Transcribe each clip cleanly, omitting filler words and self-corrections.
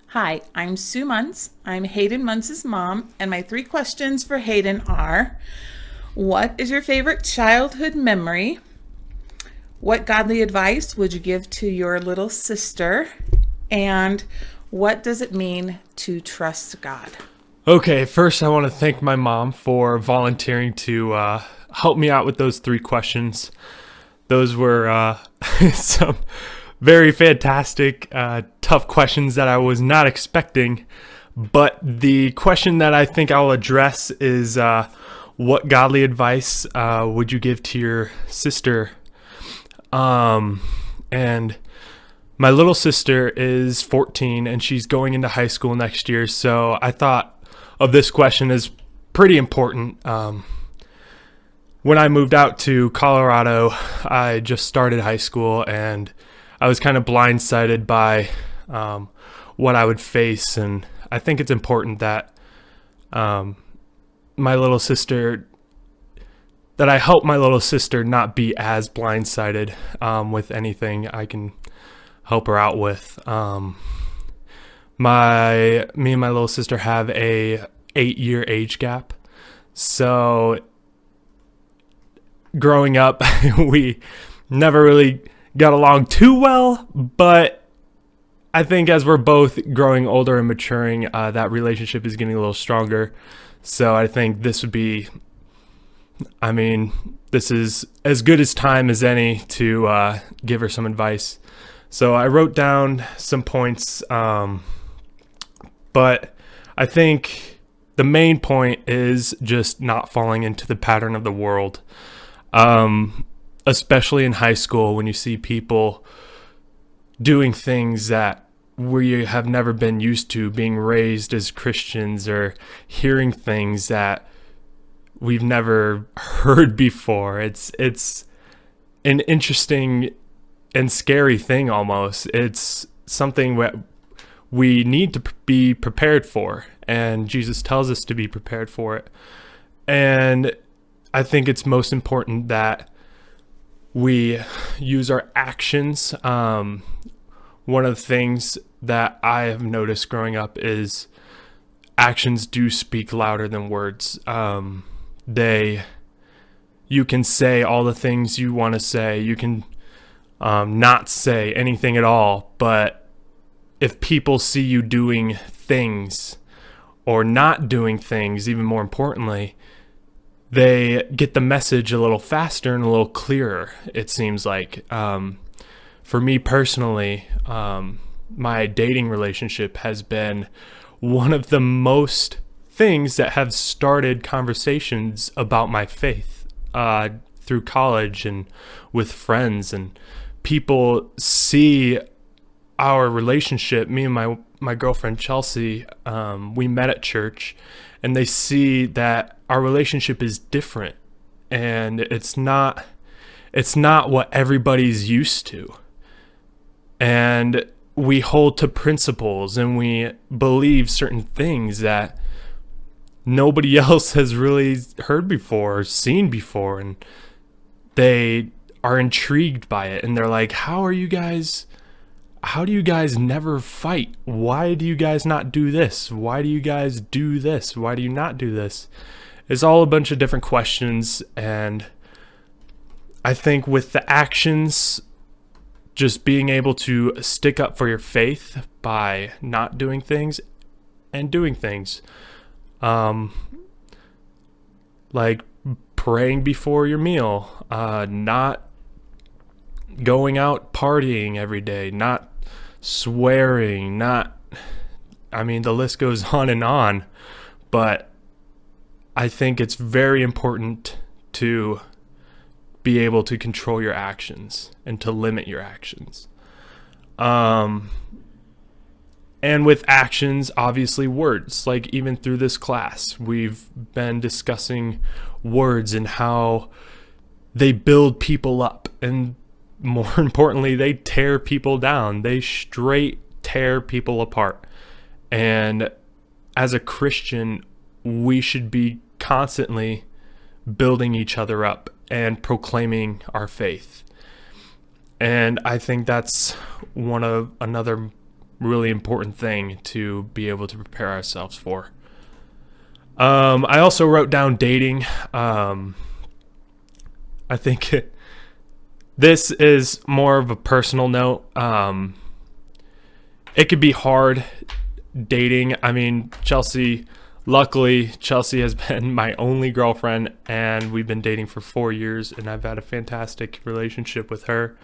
Hi, I'm Sue Muntz. I'm Hayden Muntz's mom, and my three questions for Hayden are: what is your favorite childhood memory? What godly advice would you give to your little sister? And what does it mean to trust God? Okay, first I want to thank my mom for volunteering to help me out with those three questions. Those were some very fantastic, tough questions that I was not expecting. But the question that I think I'll address is what godly advice would you give to your sister? And my little sister is 14 and she's going into high school next year. So I thought of this question as pretty important. When I moved out to Colorado, I just started high school and I was kind of blindsided by what I would face. And I think it's important that my little sister, that I help my little sister not be as blindsided with anything I can help her out with. Me and my little sister have a 8-year age gap. So growing up, we never really got along too well, but I think as we're both growing older and maturing, that relationship is getting a little stronger. So I think this is as good as time as any to give her some advice. So I wrote down some points, but I think the main point is just not falling into the pattern of the world, especially in high school when you see people doing things that we have never been used to, being raised as Christians, or hearing things that we've never heard before. It's an interesting and scary thing almost. It's something that we need to be prepared for, and Jesus tells us to be prepared for it. And I think it's most important that we use our actions. One of the things that I have noticed growing up is actions do speak louder than words. You can say all the things you want to say. You can not say anything at all, but if people see you doing things or not doing things, even more importantly, they get the message a little faster and a little clearer, it seems like. For me personally, my dating relationship has been one of the most things that have started conversations about my faith through college and with friends, and people see our relationship. Me and my girlfriend Chelsea, we met at church, and they see that our relationship is different, and it's not what everybody's used to. And we hold to principles and we believe certain things that nobody else has really heard before or seen before, and they are intrigued by it, and they're like, how do you guys never fight? Why do you guys not do this? Why do you guys do this? Why do you not do this? It's all a bunch of different questions, and I think with the actions, just being able to stick up for your faith by not doing things and doing things, like praying before your meal, not going out partying every day, not swearing, the list goes on and on. But I think it's very important to be able to control your actions and to limit your actions. And with actions, obviously words, like even through this class, we've been discussing words and how they build people up, and more importantly, they tear people down. They straight tear people apart. And as a Christian, we should be constantly building each other up and proclaiming our faith. And I think that's another really important thing to be able to prepare ourselves for. I also wrote down dating. I think this is more of a personal note. It could be hard dating. I mean, luckily, Chelsea has been my only girlfriend, and we've been dating for 4 years, and I've had a fantastic relationship with her.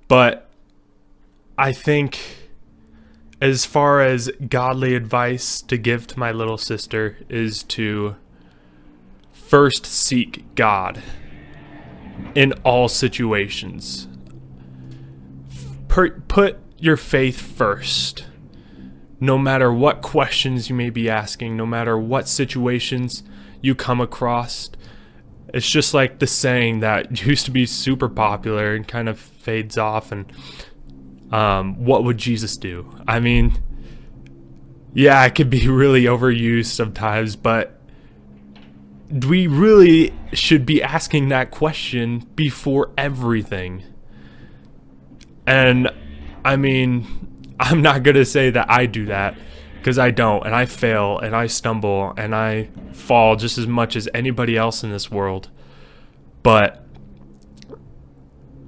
But I think as far as godly advice to give to my little sister is to first seek God in all situations. Put your faith first. No matter what questions you may be asking, no matter what situations you come across. It's just like the saying that used to be super popular and kind of fades off, and what would Jesus do? I mean, yeah, it could be really overused sometimes, but we really should be asking that question before everything. And I mean, I'm not going to say that I do that, because I don't, and I fail, and I stumble, and I fall just as much as anybody else in this world. But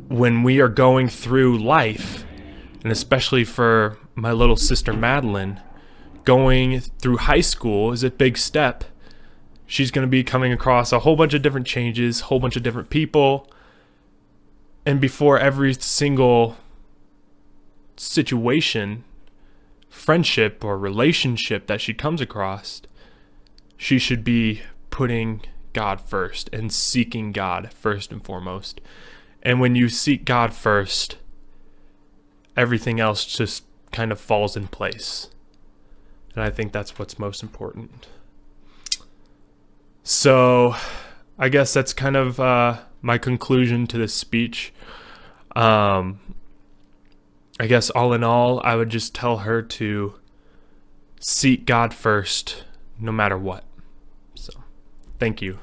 when we are going through life, and especially for my little sister Madeline, going through high school is a big step. She's going to be coming across a whole bunch of different changes, whole bunch of different people, and before every single situation, friendship or relationship that she comes across, she should be putting God first and seeking God first and foremost. And when you seek God first, everything else just kind of falls in place. And I think that's what's most important. So I guess that's kind of my conclusion to this speech. I guess all in all, I would just tell her to seek God first, no matter what. So, thank you.